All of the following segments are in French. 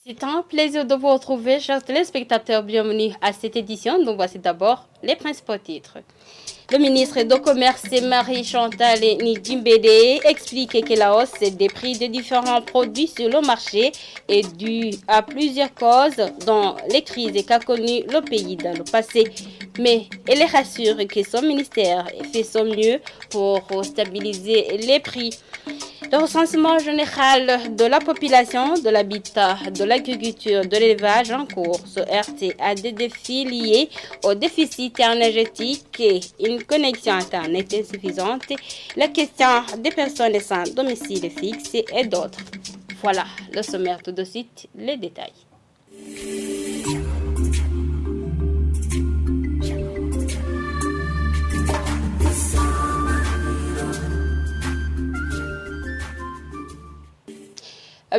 C'est un plaisir de vous retrouver, chers téléspectateurs. Bienvenue à cette édition. Donc voici d'abord les principaux titres. Le ministre du Commerce, Marie-Chantal Nidjimbede, explique que la hausse des prix de différents produits sur le marché est due à plusieurs causes, dont les crises qu'a connues le pays dans le passé. Mais elle rassure que son ministère fait son mieux pour stabiliser les prix. Le recensement général de la population, de l'habitat, de l'agriculture, de l'élevage en cours se heurte à des défis liés au déficit énergétique et une connexion Internet insuffisante, la question des personnes sans domicile fixe et d'autres. Voilà le sommaire, tout de suite, les détails.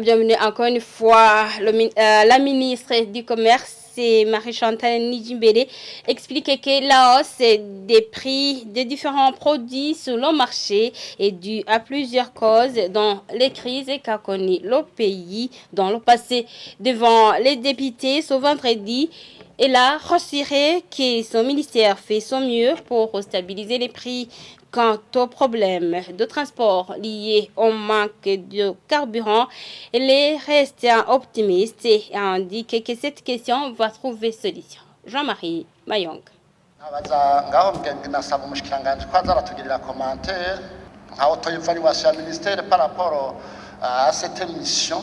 Bienvenue encore une fois. La ministre du Commerce, Marie-Chantal Nidjimbede, explique que la hausse des prix de différents produits sur le marché est due à plusieurs causes, dont les crises qu'a connues le pays dans le passé. Devant les députés ce vendredi, elle a rassuré que son ministère fait son mieux pour stabiliser les prix. Quant aux problèmes de transport liés au manque de carburant, elle est restée optimiste et a indiqué que cette question va trouver solution. Jean-Marie Mayong. Par rapport à cette mission,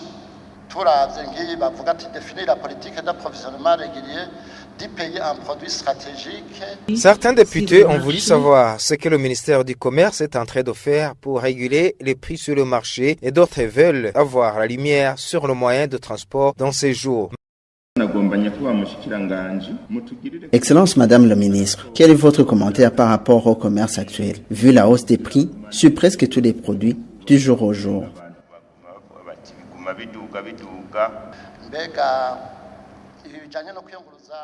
définir la politique d'approvisionnement régulier du pays en produits stratégiques. Certains députés ont voulu savoir ce que le ministère du Commerce est en train de faire pour réguler les prix sur le marché et d'autres veulent avoir la lumière sur le moyen de transport dans ces jours. Excellence Madame le ministre, quel est votre commentaire par rapport au commerce actuel, vu la hausse des prix sur presque tous les produits du jour au jour?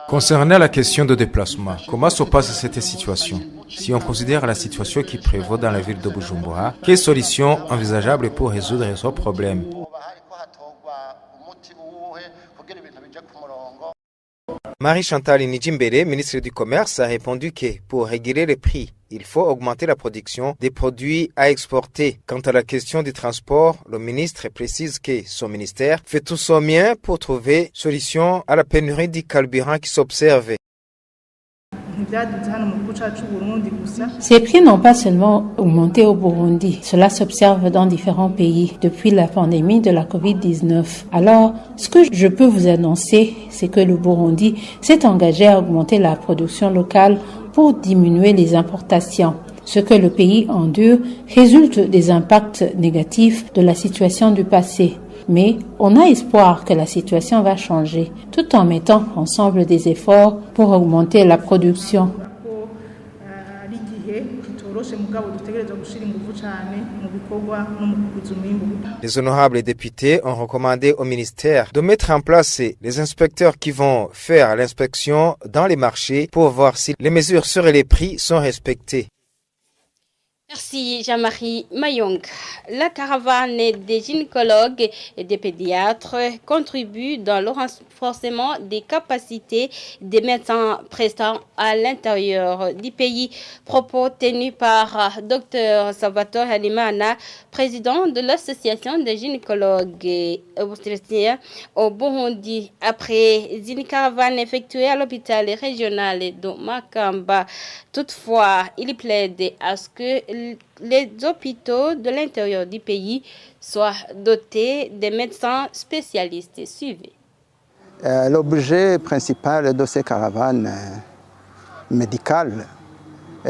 Concernant la question de déplacement, comment se passe cette situation? Si on considère la situation qui prévaut dans la ville de Bujumbura, quelles solutions envisageables pour résoudre ce problème? Marie-Chantal Nidjimbede, ministre du Commerce, a répondu que pour réguler les prix, il faut augmenter la production des produits à exporter. Quant à la question du transport, le ministre précise que son ministère fait tout son mieux pour trouver solution à la pénurie du carburant qui s'observe. Ces prix n'ont pas seulement augmenté au Burundi, cela s'observe dans différents pays depuis la pandémie de la COVID-19. Alors, ce que je peux vous annoncer, c'est que le Burundi s'est engagé à augmenter la production locale pour diminuer les importations. Ce que le pays endure résulte des impacts négatifs de la situation du passé. Mais on a espoir que la situation va changer, tout en mettant ensemble des efforts pour augmenter la production. Les honorables députés ont recommandé au ministère de mettre en place les inspecteurs qui vont faire l'inspection dans les marchés pour voir si les mesures sur les prix sont respectées. Merci Jean-Marie Mayong. La caravane des gynécologues et des pédiatres contribue dans le renforcement des capacités des médecins prestants à l'intérieur du pays. Propos tenus par Dr Salvatore Halimana, président de l'association des gynécologues et obstétriciens au Burundi, après une caravane effectuée à l'hôpital régional de Makamba. Toutefois, il plaide à ce que les hôpitaux de l'intérieur du pays soient dotés de médecins spécialistes. Suivez. L'objet principal de ces caravanes médicales,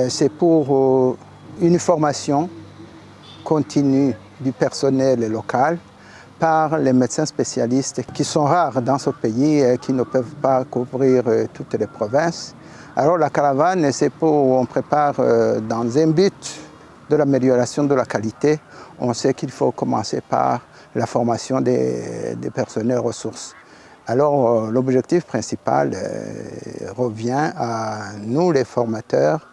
c'est pour une formation continue du personnel local par les médecins spécialistes qui sont rares dans ce pays et qui ne peuvent pas couvrir toutes les provinces. Alors la caravane, c'est pour, on prépare dans un but de l'amélioration de la qualité. On sait qu'il faut commencer par la formation des personnels ressources. Alors l'objectif principal revient à nous les formateurs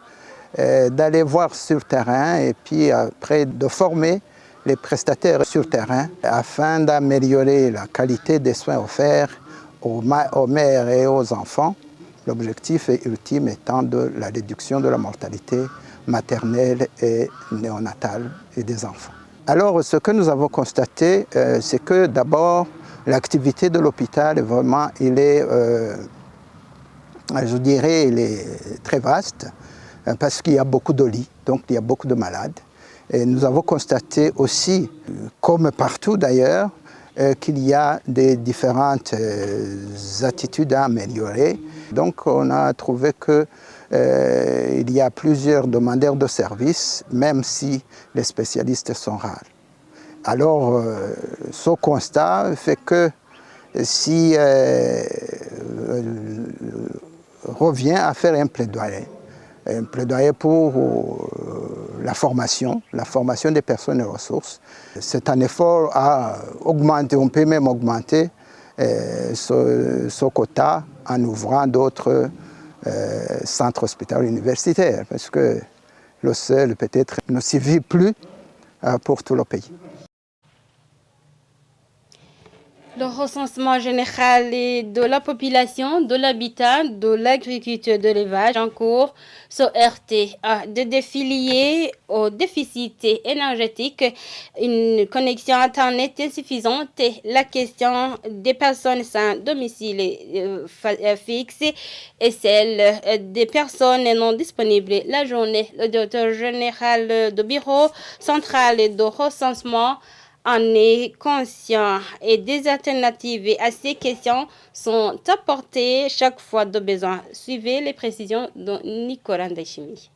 d'aller voir sur le terrain et puis après de former les prestataires sur terrain afin d'améliorer la qualité des soins offerts aux mères et aux enfants. L'objectif ultime étant de la réduction de la mortalité maternelle et néonatale et des enfants. Alors, ce que nous avons constaté, c'est que d'abord, l'activité de l'hôpital, vraiment, il est très vaste, parce qu'il y a beaucoup de lits, donc il y a beaucoup de malades. Et nous avons constaté aussi, comme partout d'ailleurs, qu'il y a des différentes attitudes à améliorer. Donc on a trouvé qu'il y a plusieurs demandeurs de services, même si les spécialistes sont rares. Alors ce constat fait que si revient à faire un plaidoyer pour la formation des personnes et ressources. C'est un effort à augmenter, on peut même augmenter ce quota en ouvrant d'autres centres hospitaliers universitaires, parce que le seul peut-être ne suffit plus pour tout le pays. Le recensement général de la population, de l'habitat, de l'agriculture, de l'élevage en cours se heurter à des défis liés au déficit énergétique, une connexion Internet insuffisante, la question des personnes sans domicile fixe et celle des personnes non disponibles la journée. Le directeur général du bureau central de recensement en est conscient et des alternatives à ces questions sont apportées chaque fois de besoin. Suivez les précisions de Nicolas Ndachimi.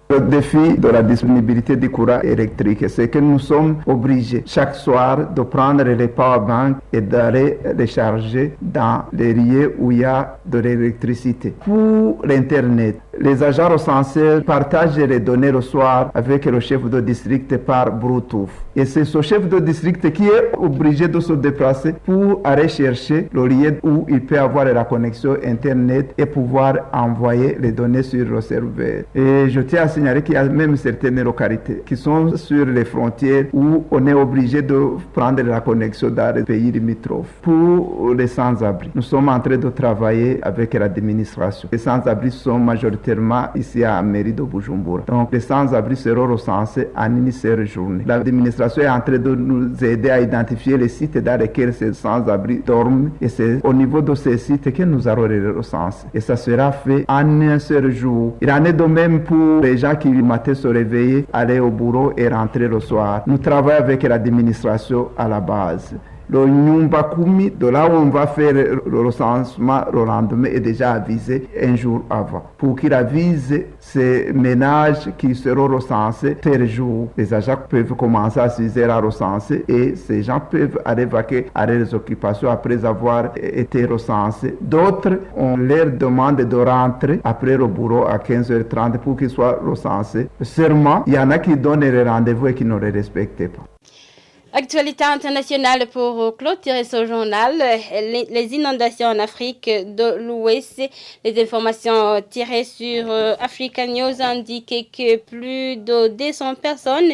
Le défi de la disponibilité du courant électrique, c'est que nous sommes obligés chaque soir de prendre les powerbanks et d'aller les charger dans les lieux où il y a de l'électricité. Pour l'Internet, les agents recensés partagent les données le soir avec le chef de district par Bluetooth. Et c'est ce chef de district qui est obligé de se déplacer pour aller chercher le lieu où il peut avoir la connexion Internet et pouvoir envoyer les données sur le serveur. Et je tiens à signaler qu'il y a même certaines localités qui sont sur les frontières où on est obligé de prendre la connexion dans les pays limitrophes. Pour les sans-abri, nous sommes en train de travailler avec l'administration. Les sans-abri sont majoritairement ici à la mairie de Bujumbura. Donc les sans-abri seront recensés en une seule journée. L'administration est en train de nous aider à identifier les sites dans lesquels ces sans-abri dorment et c'est au niveau de ces sites que nous allons les recenser. Et ça sera fait en un seul jour. Il en est de même pour les gens qui le matin se réveillent, aller au bureau et rentrer le soir. Nous travaillons avec l'administration à la base. Le Nyumba Kumi, de là où on va faire le recensement le lendemain, est déjà avisé un jour avant. Pour qu'il avise ces ménages qui seront recensés tel jour, les agents peuvent commencer à 6 heures à recenser et ces gens peuvent aller vaquer à leurs occupations après avoir été recensés. D'autres, on leur demande de rentrer après le bureau à 15h30 pour qu'ils soient recensés. Seulement, il y en a qui donnent les rendez-vous et qui ne les respectent pas. Actualité internationale pour clôturer ce journal, les inondations en Afrique de l'Ouest. Les informations tirées sur Africa News indiquent que plus de 200 personnes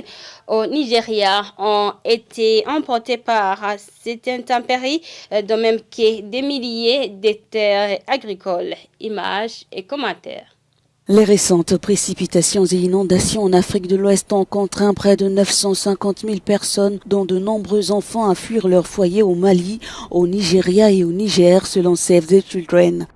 au Nigeria ont été emportées par cette intempérie, de même que des milliers de terres agricoles. Images et commentaires. Les récentes précipitations et inondations en Afrique de l'Ouest ont contraint près de 950 000 personnes, dont de nombreux enfants, à fuir leur foyer au Mali, au Nigeria et au Niger, selon Save the Children.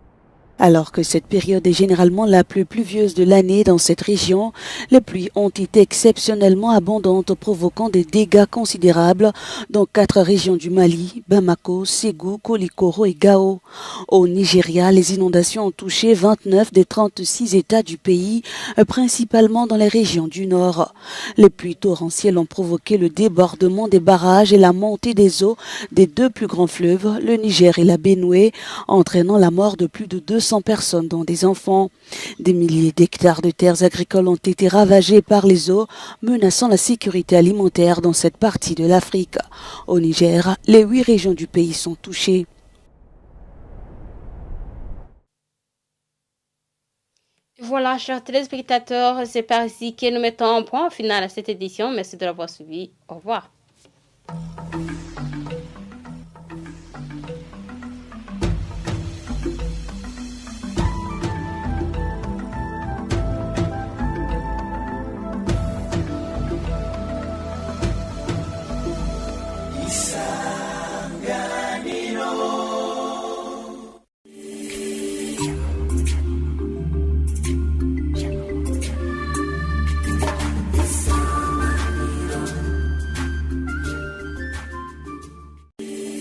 Alors que cette période est généralement la plus pluvieuse de l'année dans cette région, les pluies ont été exceptionnellement abondantes, provoquant des dégâts considérables dans 4 régions du Mali, Bamako, Ségou, Kolikoro et Gao. Au Nigeria, les inondations ont touché 29 des 36 États du pays, principalement dans les régions du nord. Les pluies torrentielles ont provoqué le débordement des barrages et la montée des eaux des 2 plus grands fleuves, le Niger et la Benoué, entraînant la mort de plus de 200 personnes, dont des enfants. Des milliers d'hectares de terres agricoles ont été ravagés par les eaux, menaçant la sécurité alimentaire dans cette partie de l'Afrique. Au Niger, les 8 régions du pays sont touchées. Voilà, chers téléspectateurs, c'est par ici que nous mettons un point final à cette édition. Merci de l'avoir suivi. Au revoir.